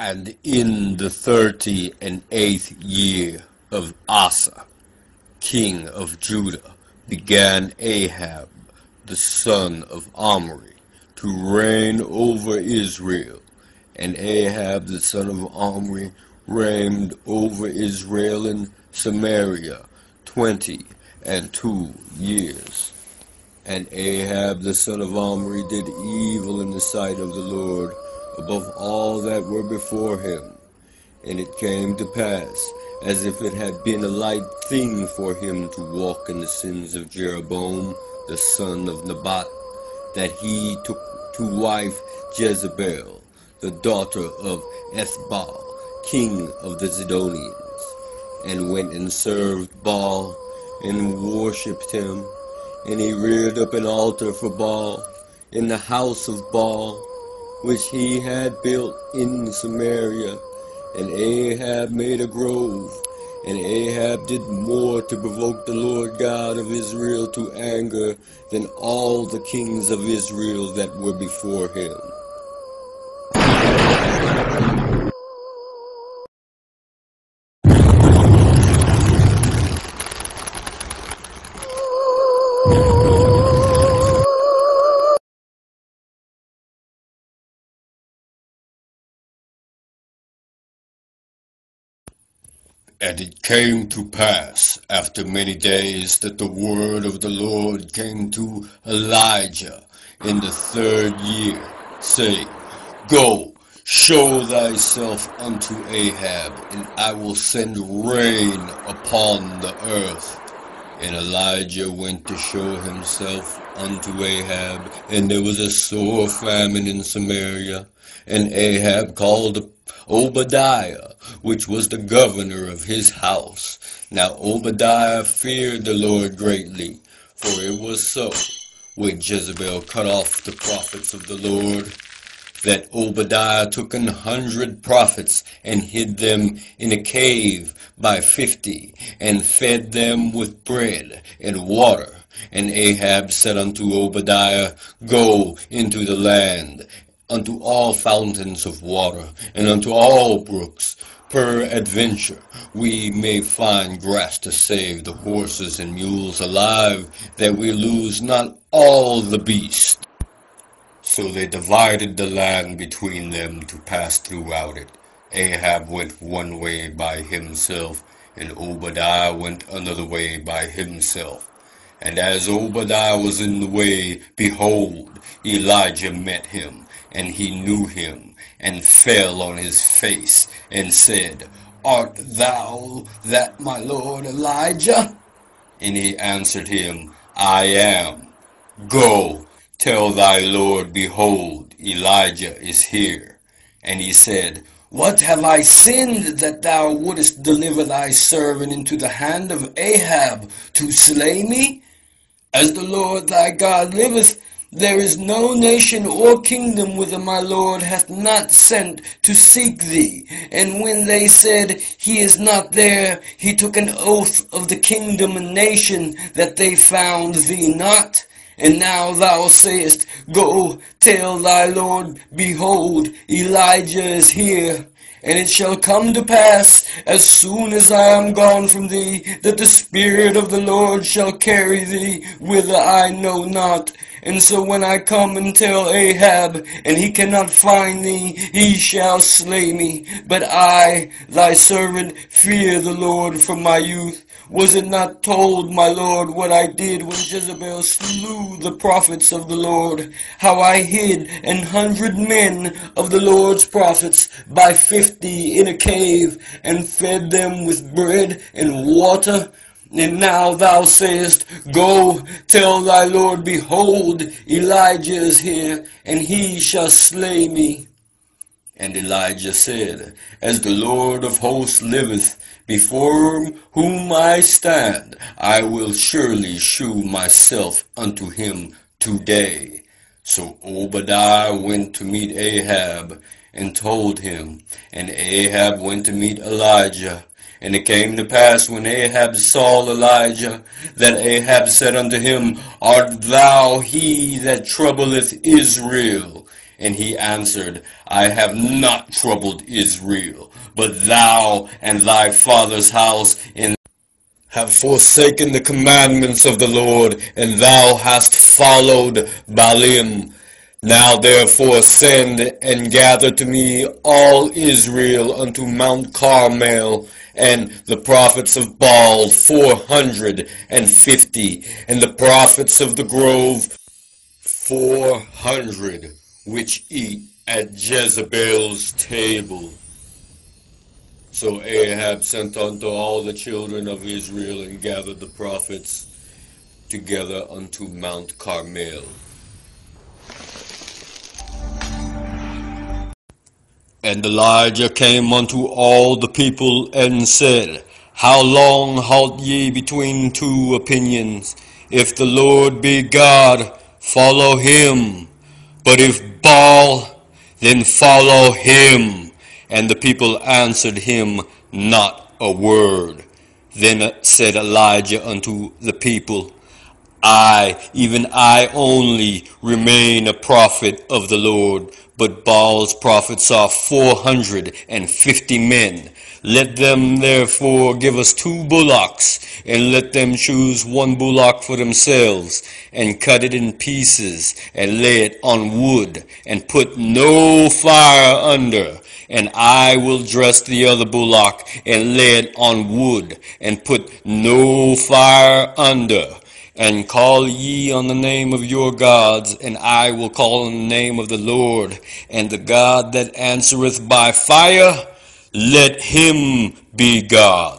And in the 38th year of Asa, king of Judah, began Ahab, the son of Omri, to reign over Israel. And Ahab, the son of Omri, reigned over Israel in Samaria 22 years. And Ahab, the son of Omri, did evil in the sight of the Lord, above all that were before him. And it came to pass, as if it had been a light thing for him to walk in the sins of Jeroboam, the son of Nebat, that he took to wife Jezebel, the daughter of Ethbaal, king of the Zidonians, and went and served Baal, and worshipped him. And he reared up an altar for Baal in the house of Baal, which he had built in Samaria. And Ahab made a grove. And Ahab did more to provoke the Lord God of Israel to anger than all the kings of Israel that were before him. And it came to pass, after many days, that the word of the Lord came to Elijah in the 3rd year, saying, Go, show thyself unto Ahab, and I will send rain upon the earth. And Elijah went to show himself unto Ahab, and there was a sore famine in Samaria. And Ahab called Obadiah, which was the governor of his house. Now Obadiah feared the Lord greatly, for it was so, when Jezebel cut off the prophets of the Lord, that Obadiah took 100 prophets and hid them in a cave by 50, and fed them with bread and water. And Ahab said unto Obadiah, Go into the land, unto all fountains of water, and unto all brooks. Peradventure we may find grass to save the horses and mules alive, that we lose not all the beasts. So they divided the land between them to pass throughout it. Ahab went one way by himself, and Obadiah went another way by himself. And as Obadiah was in the way, behold, Elijah met him, and he knew him, and fell on his face, and said, Art thou that my lord Elijah? And he answered him, I am. Go, tell thy lord, behold, Elijah is here. And he said, What have I sinned, that thou wouldest deliver thy servant into the hand of Ahab to slay me? As the Lord thy God liveth, there is no nation or kingdom whither my Lord hath not sent to seek thee. And when they said, He is not there, he took an oath of the kingdom and nation, that they found thee not. And now thou sayest, Go, tell thy Lord, behold, Elijah is here. And it shall come to pass, as soon as I am gone from thee, that the Spirit of the Lord shall carry thee whither I know not. And so when I come and tell Ahab, and he cannot find thee, he shall slay me. But I, thy servant, fear the Lord from my youth. Was it not told, my Lord, what I did when Jezebel slew the prophets of the Lord? How I hid 100 men of the Lord's prophets by 50 in a cave, and fed them with bread and water? And now thou sayest, Go, tell thy Lord, behold, Elijah is here, and he shall slay me. And Elijah said, As the Lord of hosts liveth, before whom I stand, I will surely shew myself unto him today. So Obadiah went to meet Ahab, and told him. And Ahab went to meet Elijah. And it came to pass, when Ahab saw Elijah, that Ahab said unto him, Art thou he that troubleth Israel? And he answered, I have not troubled Israel, but thou and thy father's house have forsaken the commandments of the Lord, and thou hast followed Baalim. Now therefore send and gather to me all Israel unto Mount Carmel, and the prophets of Baal 450, and the prophets of the grove 400, which eat at Jezebel's table. So Ahab sent unto all the children of Israel, and gathered the prophets together unto Mount Carmel. And Elijah came unto all the people, and said, How long halt ye between two opinions? If the Lord be God, follow him. But if Baal, then follow him. And the people answered him not a word. Then said Elijah unto the people, I, even I only, remain a prophet of the Lord, but Baal's prophets are 450 men. Let them therefore give us 2 bullocks, and let them choose 1 bullock for themselves, and cut it in pieces, and lay it on wood, and put no fire under. And I will dress the other bullock, and lay it on wood, and put no fire under. And call ye on the name of your gods, and I will call on the name of the Lord. And the God that answereth by fire, let him be God.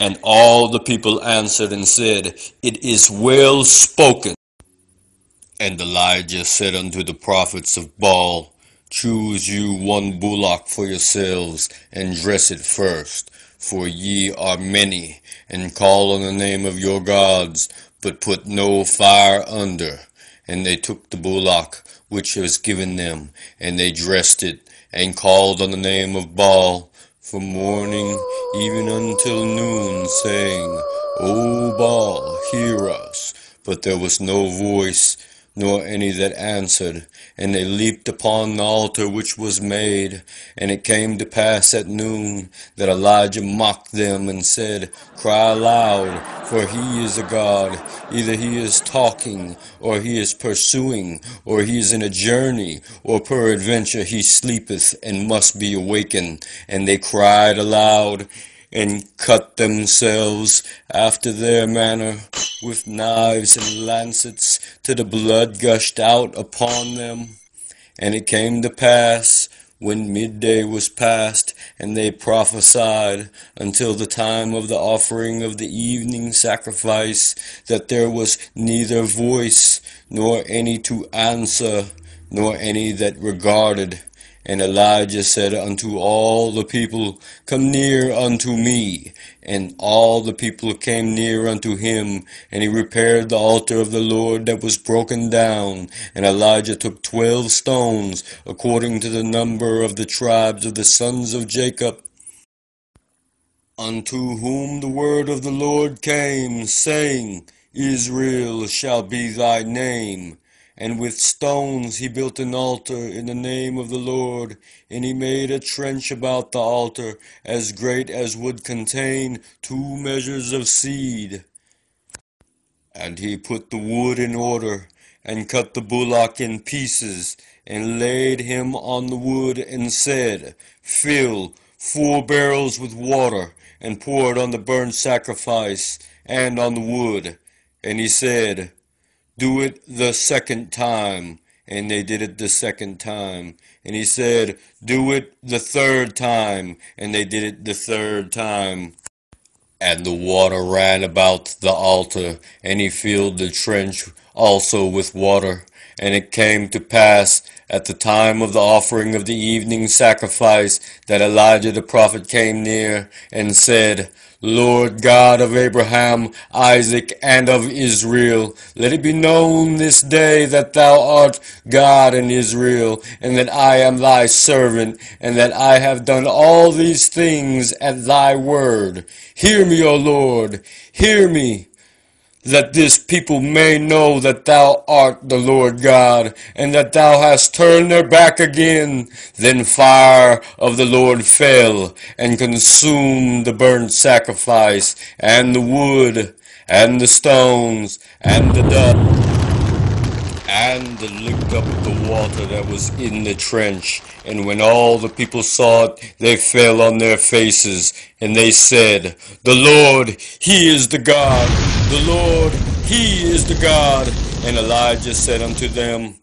And all the people answered and said, It is well spoken. And Elijah said unto the prophets of Baal, Choose you 1 bullock for yourselves, and dress it first, for ye are many, and call on the name of your gods, but put no fire under. And they took the bullock which was given them, and they dressed it, and called on the name of Baal from morning even until noon, saying, O Baal, hear us. But there was no voice, nor any that answered. And they leaped upon the altar which was made. And it came to pass at noon that Elijah mocked them, and said, Cry aloud, for he is a god. Either he is talking, or he is pursuing, or he is in a journey, or peradventure he sleepeth, and must be awakened. And they cried aloud, and cut themselves after their manner with knives and lancets, till the blood gushed out upon them. And it came to pass, when midday was past, and they prophesied until the time of the offering of the evening sacrifice, that there was neither voice, nor any to answer, nor any that regarded. And Elijah said unto all the people, Come near unto me. And all the people came near unto him, and he repaired the altar of the Lord that was broken down. And Elijah took 12 stones, according to the number of the tribes of the sons of Jacob, unto whom the word of the Lord came, saying, Israel shall be thy name. And with stones he built an altar in the name of the Lord, and he made a trench about the altar, as great as would contain 2 measures of seed. And he put the wood in order, and cut the bullock in pieces, and laid him on the wood, and said, Fill 4 barrels with water, and pour it on the burnt sacrifice, and on the wood. And he said, Do it the 2nd time. And they did it the 2nd time. And he said, Do it the 3rd time. And they did it the 3rd time. And the water ran about the altar, and he filled the trench also with water. And it came to pass at the time of the offering of the evening sacrifice, that Elijah the prophet came near, and said, Lord God of Abraham, Isaac, and of Israel, let it be known this day that thou art God in Israel, and that I am thy servant, and that I have done all these things at thy word. Hear me, O Lord, hear me. that this people may know that thou art the Lord God, and that thou hast turned their back again. Then fire of the Lord fell, and consumed the burnt sacrifice, and the wood, and the stones, and the dust, and licked up the water that was in the trench. And when all the people saw it, they fell on their faces, and they said, The Lord, He is the God. The Lord, He is the God. And Elijah said unto them,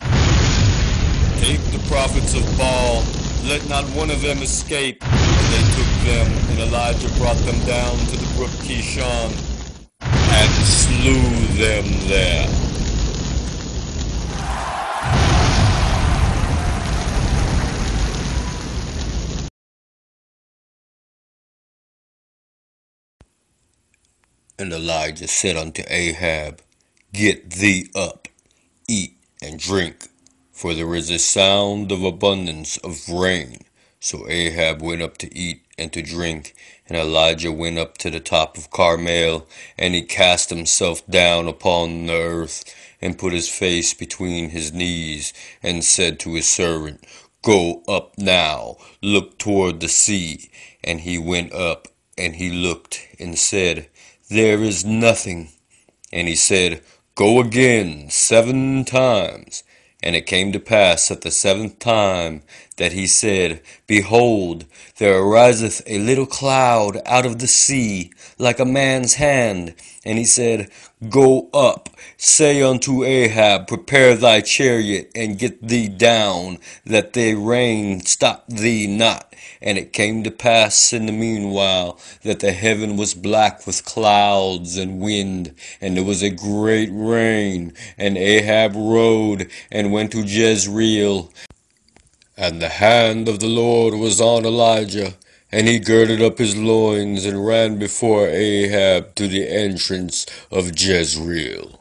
Take the prophets of Baal, let not one of them escape. And they took them, and Elijah brought them down to the brook Kishon, and slew them there. And Elijah said unto Ahab, Get thee up, eat and drink, for there is a sound of abundance of rain. So Ahab went up to eat and to drink, and Elijah went up to the top of Carmel, and he cast himself down upon the earth, and put his face between his knees, and said to his servant, Go up now, look toward the sea. And he went up, and he looked, and said, There is nothing. And he said, Go again 7 times. And it came to pass at the 7th time that he said, Behold, there ariseth a little cloud out of the sea, like a man's hand. And he said, Go up, say unto Ahab, Prepare thy chariot, and get thee down, that the rain stop thee not. And it came to pass in the meanwhile that the heaven was black with clouds and wind, and there was a great rain. And Ahab rode and went to Jezreel. And the hand of the Lord was on Elijah, and he girded up his loins and ran before Ahab to the entrance of Jezreel.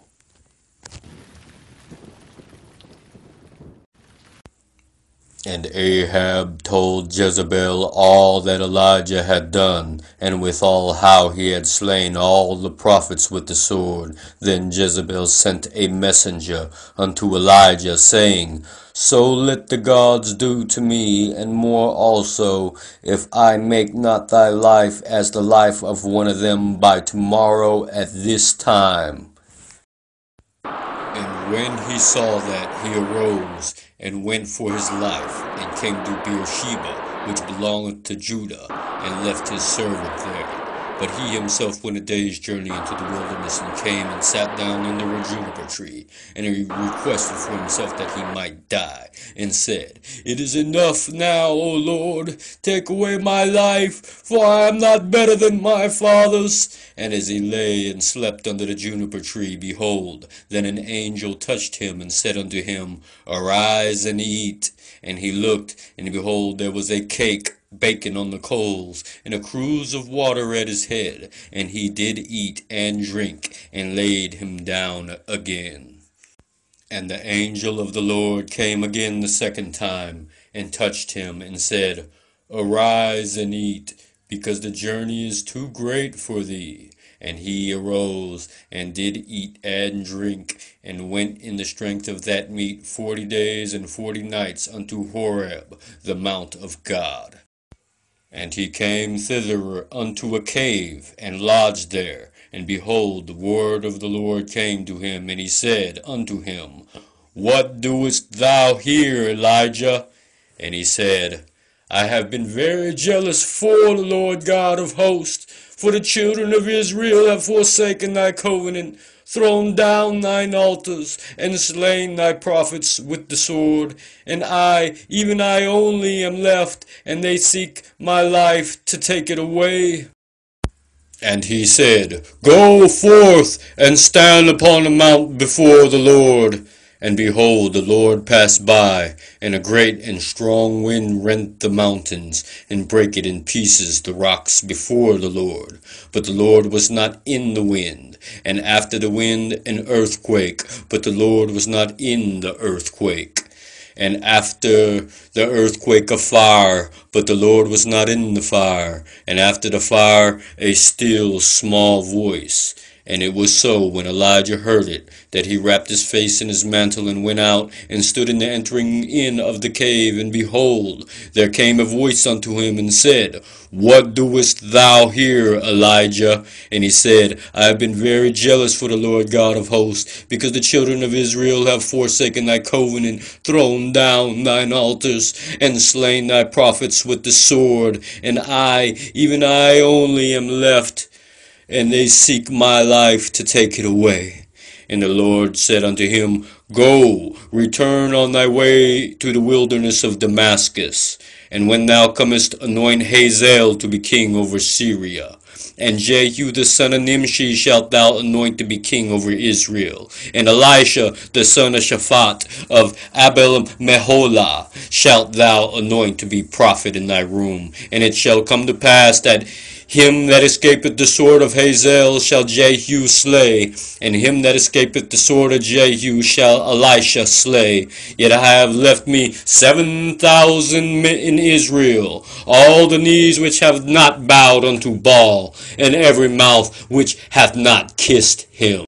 And Ahab told Jezebel all that Elijah had done, and withal how he had slain all the prophets with the sword. Then Jezebel sent a messenger unto Elijah, saying, So let the gods do to me, and more also, if I make not thy life as the life of one of them by tomorrow at this time. And when he saw that, he arose and went for his life, and came to Beersheba, which belongeth to Judah, and left his servant there. But he himself went a day's journey into the wilderness, and came and sat down under a juniper tree. And he requested for himself that he might die, and said, It is enough now, O Lord, take away my life, for I am not better than my fathers. And as he lay and slept under the juniper tree, behold, then an angel touched him, and said unto him, Arise and eat. And he looked, and behold, there was a cake baking on the coals, and a cruse of water at his head. And he did eat and drink, and laid him down again. And the angel of the Lord came again the 2nd time, and touched him, and said, Arise and eat, because the journey is too great for thee. And he arose, and did eat and drink, and went in the strength of that meat 40 days and 40 nights unto Horeb, the mount of God. And he came thither unto a cave, and lodged there. And behold, the word of the Lord came to him, and he said unto him, What doest thou here, Elijah? And he said, I have been very jealous for the Lord God of hosts, for the children of Israel have forsaken thy covenant, thrown down thine altars, and slain thy prophets with the sword. And I, even I only, am left, and they seek my life to take it away. And he said, Go forth, and stand upon the mount before the Lord. And behold, the Lord passed by, and a great and strong wind rent the mountains, and brake it in pieces the rocks before the Lord. But the Lord was not in the wind. And after the wind an earthquake, but the Lord was not in the earthquake. And after the earthquake a fire, but the Lord was not in the fire. And after the fire a still small voice. And it was so, when Elijah heard it, that he wrapped his face in his mantle and went out and stood in the entering in of the cave. And behold, there came a voice unto him and said, What doest thou here, Elijah? And he said, I have been very jealous for the Lord God of hosts, because the children of Israel have forsaken thy covenant, thrown down thine altars, and slain thy prophets with the sword. And I, even I only, am left, and they seek my life to take it away. And the Lord said unto him, Go, return on thy way to the wilderness of Damascus, and when thou comest, anoint Hazael to be king over Syria. And Jehu the son of Nimshi shalt thou anoint to be king over Israel. And Elisha the son of Shaphat of Abel-Meholah shalt thou anoint to be prophet in thy room. And it shall come to pass that him that escapeth the sword of Hazael shall Jehu slay, and him that escapeth the sword of Jehu shall Elisha slay. Yet I have left me 7,000 men in Israel, all the knees which have not bowed unto Baal, and every mouth which hath not kissed him.